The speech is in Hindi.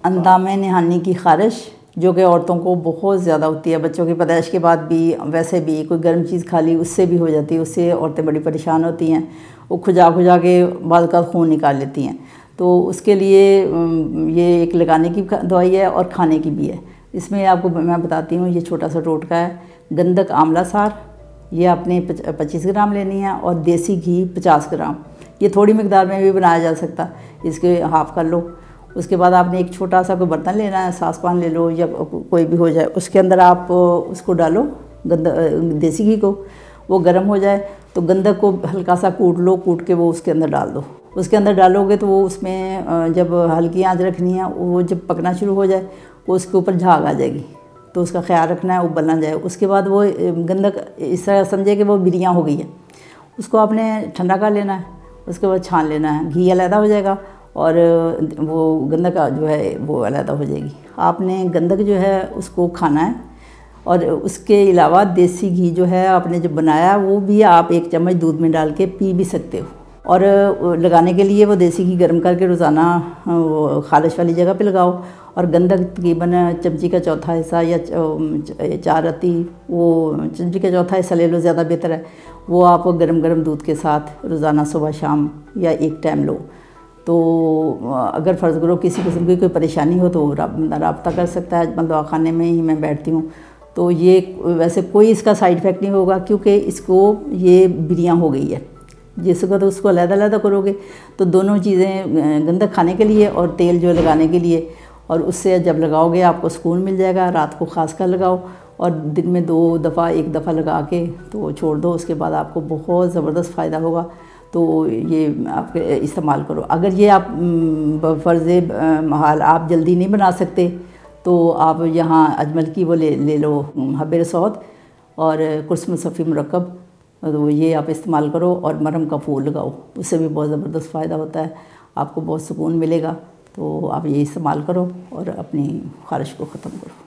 अंदामे नहानी की ख़ारिश जो कि औरतों को बहुत ज़्यादा होती है, बच्चों की पैदाइश के बाद भी, वैसे भी कोई गर्म चीज़ खा ली उससे भी हो जाती है, उससे औरतें बड़ी परेशान होती हैं। वो खुजा के बाद का खून निकाल लेती हैं। तो उसके लिए ये एक लगाने की दवाई है और खाने की भी है। इसमें आपको मैं बताती हूँ, ये छोटा सा टोटका है। गंधक आंवला सार ये आपने 25 ग्राम लेनी है और देसी घी 50 ग्राम। ये थोड़ी मकदार में भी बनाया जा सकता, इसके हाफ़ कर लो। उसके बाद आपने एक छोटा सा कोई बर्तन लेना है, सासपान ले लो या कोई भी हो जाए, उसके अंदर आप उसको डालो देसी घी को। वो गर्म हो जाए तो गंधक को हल्का सा कूट लो, कूट के वो उसके अंदर डाल दो। उसके अंदर डालोगे तो वो उसमें जब हल्की आंच रखनी है, वो जब पकना शुरू हो जाए वो उसके ऊपर झाग आ जाएगी, तो उसका ख्याल रखना है उबल ना जाए। उसके बाद वो गंधक इस तरह समझे कि वो बिरियाँ हो गई है, उसको आपने ठंडा कर लेना है। उसके बाद छान लेना है, घी अलहदा हो जाएगा और वो गंधक जो है वो अलहदा हो जाएगी। आपने गंधक जो है उसको खाना है और उसके अलावा देसी घी जो है आपने जो बनाया वो भी आप 1 चम्मच दूध में डाल के पी भी सकते हो। और लगाने के लिए वो देसी घी गर्म करके रोज़ाना वो खारिश वाली जगह पे लगाओ। और गंधक तकरीबन चमची का चौथा हिस्सा या 4 रत्ती, वो चमची का चौथा हिस्सा ले लो, ज़्यादा बेहतर है। वो आप गर्म दूध के साथ रोज़ाना सुबह शाम या एक टाइम लो। तो अगर फ़र्ज़ करो किसी किस्म की कोई परेशानी हो तो रब्ता कर सकता है। अजमल दवाखाने में ही मैं बैठती हूँ। तो ये वैसे कोई इसका साइड इफ़ेक्ट नहीं होगा, क्योंकि इसको ये बिरियाँ हो गई है। जिसको तो उसको अलग-अलग करोगे तो दोनों चीज़ें, गंधक खाने के लिए और तेल जो लगाने के लिए, और उससे जब लगाओगे आपको सुकून मिल जाएगा। रात को ख़ास कर लगाओ और दिन में 2 दफ़ा 1 दफ़ा लगा के तो छोड़ दो। उसके बाद आपको बहुत ज़बरदस्त फ़ायदा होगा। तो ये आप इस्तेमाल करो। अगर ये आप फ़र्ज़ महाल आप जल्दी नहीं बना सकते तो आप यहाँ अजमल की वो ले लो हब्बे सौद और कुर्समुसफ़ी मुरक्कब, तो ये आप इस्तेमाल करो और मरहम का फूल लगाओ, उससे भी बहुत ज़बरदस्त फ़ायदा होता है। आपको बहुत सुकून मिलेगा। तो आप ये इस्तेमाल करो और अपनी ख़ारिश को ख़त्म करो।